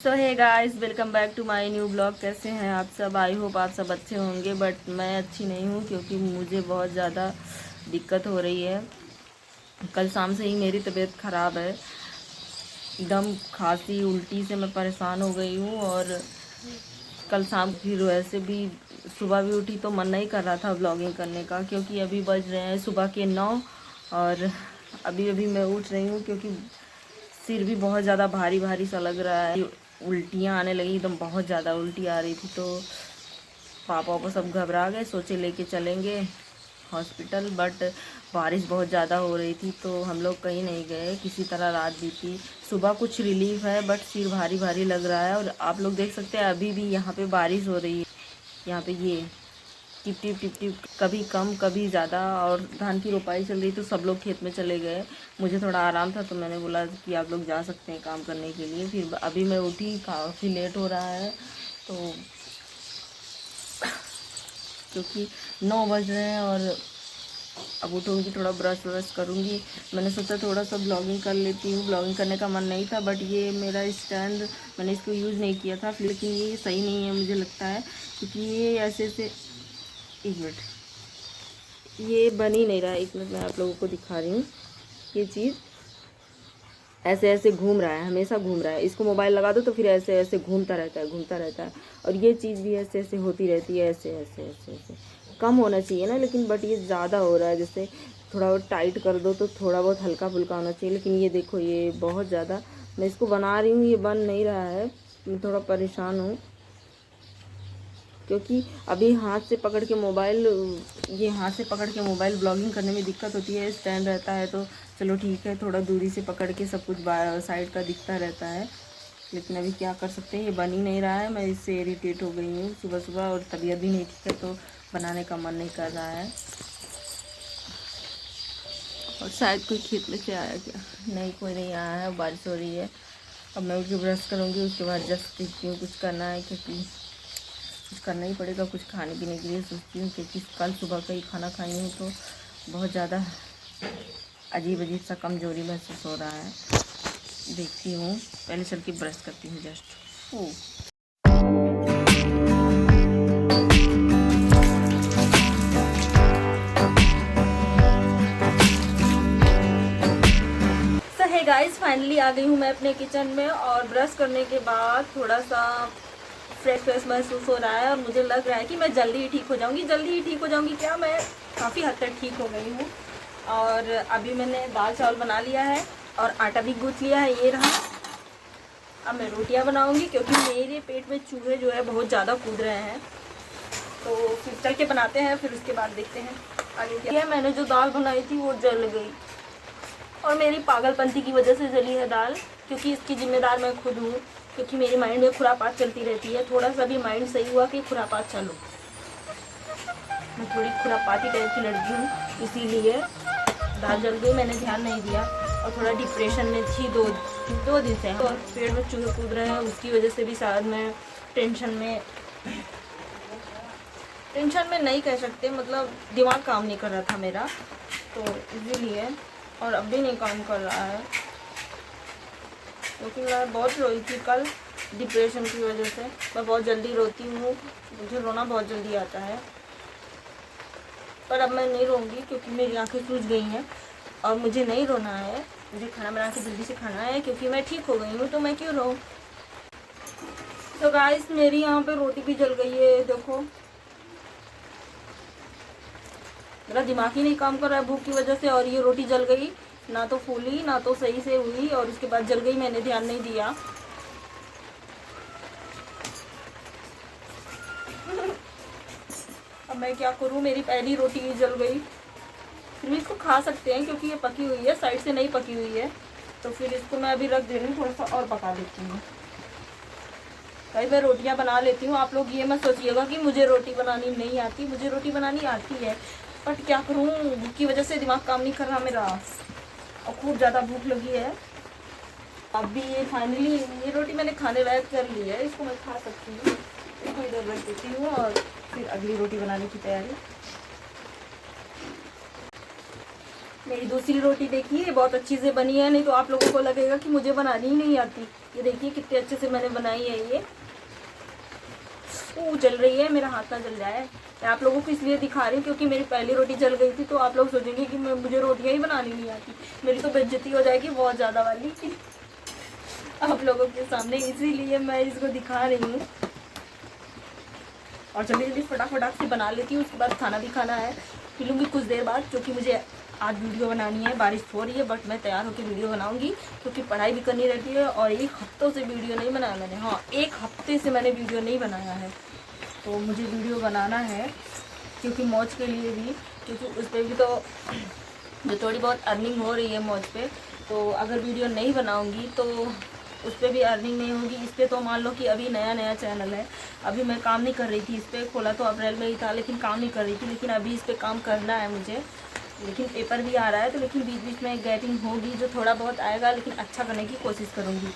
So hey guys, welcome back to my new blog. कैसे हैं आप सब? आई होप आप सब अच्छे होंगे, बट मैं अच्छी नहीं हूँ क्योंकि मुझे बहुत ज़्यादा दिक्कत हो रही है। कल शाम से ही मेरी तबीयत ख़राब है, एकदम खांसी उल्टी से मैं परेशान हो गई हूँ। और कल शाम फिर वैसे भी सुबह भी उठी तो मन नहीं कर रहा था ब्लॉगिंग करने का, क्योंकि अभी बज रहे हैं सुबह के 9 और अभी अभी मैं उठ रही हूँ क्योंकि सिर भी बहुत ज़्यादा भारी भारी सा लग रहा है। उल्टियाँ आने लगी, एकदम बहुत ज़्यादा उल्टी आ रही थी। तो पापा वापा सब घबरा गए, सोचे लेके चलेंगे हॉस्पिटल, बट बारिश बहुत ज़्यादा हो रही थी तो हम लोग कहीं नहीं गए। किसी तरह रात बीती। सुबह कुछ रिलीफ है बट सिर भारी भारी लग रहा है। और आप लोग देख सकते हैं अभी भी यहाँ पे बारिश हो रही है। यहाँ पे ये टिप टिप टिप टिप, कभी कम कभी ज़्यादा। और धान की रोपाई चल रही तो सब लोग खेत में चले गए। मुझे थोड़ा आराम था तो मैंने बोला कि आप लोग जा सकते हैं काम करने के लिए। फिर अभी मैं उठी, काफ़ी लेट हो रहा है तो क्योंकि 9 बज रहे हैं और अब उठूँगी, थोड़ा ब्रश व्रश करूँगी। मैंने सोचा थोड़ा सा ब्लॉगिंग कर लेती हूँ। ब्लॉगिंग करने का मन नहीं था, बट ये मेरा स्टैंड मैंने इसको यूज़ नहीं किया था, लेकिन ये सही नहीं है मुझे लगता है, क्योंकि ये ऐसे ऐसे, एक मिनट, ये बन ही नहीं रहा है। एक मिनट मैं आप लोगों को दिखा रही हूँ। ये चीज़ ऐसे ऐसे घूम रहा है, हमेशा घूम रहा है। इसको मोबाइल लगा दो तो फिर ऐसे ऐसे घूमता रहता है, घूमता रहता है। और ये चीज़ भी ऐसे ऐसे होती रहती है, ऐसे ऐसे ऐसे ऐसे। कम होना चाहिए ना, लेकिन बट ये ज़्यादा हो रहा है। जैसे थोड़ा बहुत टाइट कर दो तो थोड़ा बहुत हल्का फुल्का होना चाहिए, लेकिन ये देखो ये बहुत ज़्यादा। मैं इसको बना रही हूँ, ये बन नहीं रहा है। मैं थोड़ा परेशान हूँ क्योंकि अभी हाथ से पकड़ के मोबाइल, ये हाथ से पकड़ के मोबाइल ब्लॉगिंग करने में दिक्कत होती है। स्टैंड रहता है तो चलो ठीक है, थोड़ा दूरी से पकड़ के सब कुछ साइड का दिखता रहता है। लेकिन अभी क्या कर सकते हैं, ये बन ही नहीं रहा है। मैं इससे इरिटेट हो गई हूँ सुबह सुबह, और तबीयत भी नहीं ठीक है तो बनाने का मन नहीं कर रहा है। और शायद कोई खेत में से आया क्या? नहीं, कोई नहीं आया है, बारिश हो रही है। अब मैं उठ के ब्रश करूँगी, उसके बाद जस्ट देखती हूँ कुछ करना है, क्योंकि कुछ करना ही पड़ेगा। कुछ खाने पीने के लिए सोचती हूँ, क्योंकि कल सुबह का ही खाना खाई हूँ तो बहुत ज़्यादा अजीब अजीब सा कमज़ोरी महसूस हो रहा है। देखती हूँ, पहले चल के ब्रश करती हूँ जस्ट। हे गाइस, फाइनली आ गई हूँ मैं अपने किचन में, और ब्रश करने के बाद थोड़ा सा फ्रेश महसूस हो रहा है। और मुझे लग रहा है कि मैं जल्दी ही ठीक हो जाऊँगी। जल्दी ही ठीक हो जाऊँगी क्या, मैं काफ़ी हद तक ठीक हो गई हूँ। और अभी मैंने दाल चावल बना लिया है और आटा भी गूँथ लिया है, ये रहा। अब मैं रोटियां बनाऊंगी क्योंकि मेरे पेट में चूहे जो है बहुत ज़्यादा कूद रहे हैं। तो फिर चल के बनाते हैं, फिर उसके बाद देखते हैं आगे क्या है। मैंने जो दाल बनाई थी वो जल गई, और मेरी पागलपंती की वजह से जली है दाल, क्योंकि इसकी जिम्मेदार मैं खुद हूँ। क्योंकि मेरे माइंड में खुरापात चलती रहती है। थोड़ा सा भी माइंड सही हुआ कि खुरापात चालू। मैं थोड़ी खुरापाती टाइप की लड़की हूँ, इसीलिए दाल जल गई, मैंने ध्यान नहीं दिया। और थोड़ा डिप्रेशन में थी दो दिन से, और पेट में चूहे कूद रहे हैं, उसकी वजह से भी शायद मैं टेंशन में नहीं कह सकते, मतलब दिमाग काम नहीं कर रहा था मेरा, तो इसीलिए। और अब भी नहीं काम कर रहा है, क्योंकि मैं बहुत रोई थी कल डिप्रेशन की वजह से। मैं बहुत जल्दी रोती हूँ, मुझे रोना बहुत जल्दी आता है। पर अब मैं नहीं रोऊंगी क्योंकि मेरी आंखें सूज गई हैं और मुझे नहीं रोना है। मुझे खाना बना के जल्दी से खाना है क्योंकि मैं ठीक हो गई हूँ, तो मैं क्यों रोऊं। तो गाइस, मेरी यहाँ पे रोटी भी जल गई है, देखो। मेरा दिमाग ही नहीं काम कर रहा है भूख की वजह से, और ये रोटी जल गई। ना तो फूली, ना तो सही से हुई, और उसके बाद जल गई, मैंने ध्यान नहीं दिया। अब मैं क्या करूँ, मेरी पहली रोटी ही जल गई। फिर भी इसको खा सकते हैं क्योंकि ये पकी हुई है, साइड से नहीं पकी हुई है। तो फिर इसको मैं अभी रख दे रही हूँ, थोड़ा सा और पका लेती हूँ। भाई मैं रोटियां बना लेती हूँ। आप लोग ये मत सोचिएगा कि मुझे रोटी बनानी नहीं आती, मुझे रोटी बनानी आती है, बट क्या करूँ, भूख की वजह से दिमाग काम नहीं कर रहा मेरा, और खूब ज़्यादा भूख लगी है। अब भी ये फाइनली ये रोटी मैंने खाने लायक कर ली है, इसको मैं खा सकती हूँ। इसको इधर रख देती हूँ और फिर अगली रोटी बनाने की तैयारी। मेरी दूसरी रोटी देखिए बहुत अच्छी से बनी है, नहीं तो आप लोगों को लगेगा कि मुझे बनानी ही नहीं आती। ये देखिए कितने अच्छे से मैंने बनाई है ये। जल रही है, मेरा हाथ ना जल जाए। मैं आप लोगों को इसलिए दिखा रही हूँ क्योंकि मेरी पहली रोटी जल गई थी, तो आप लोग सोचेंगे कि मुझे रोटियाँ ही बनानी नहीं आती, मेरी तो बेइज्जती हो जाएगी बहुत ज़्यादा वाली आप लोगों के सामने, इसीलिए मैं इसको दिखा रही हूँ। और जल्दी जल्दी फटाफट से बना लेती हूँ, उसके बाद खाना भी खाना है, मिलूँगी कुछ देर बाद, क्योंकि मुझे आज वीडियो बनानी है। बारिश हो रही है बट मैं तैयार होकर वीडियो बनाऊंगी, क्योंकि पढ़ाई भी करनी रहती है। और 1 हफ्तों से वीडियो नहीं बनाया मैंने, हाँ 1 हफ्ते से मैंने वीडियो नहीं बनाया है, तो मुझे वीडियो बनाना है, क्योंकि मौज के लिए भी, क्योंकि उस पर भी तो जो थोड़ी बहुत अर्निंग हो रही है मौज पे, तो अगर वीडियो नहीं बनाऊंगी तो उस पर भी अर्निंग नहीं होगी। इस पर तो मान लो कि अभी नया चैनल है, अभी मैं काम नहीं कर रही थी इस पर, खोला तो अप्रैल में ही था लेकिन काम नहीं कर रही थी, लेकिन अभी इस पर काम करना है मुझे। लेकिन पेपर भी आ रहा है, तो लेकिन बीच बीच में गैपिंग होगी, जो थोड़ा बहुत आएगा लेकिन अच्छा करने की कोशिश करूँगी।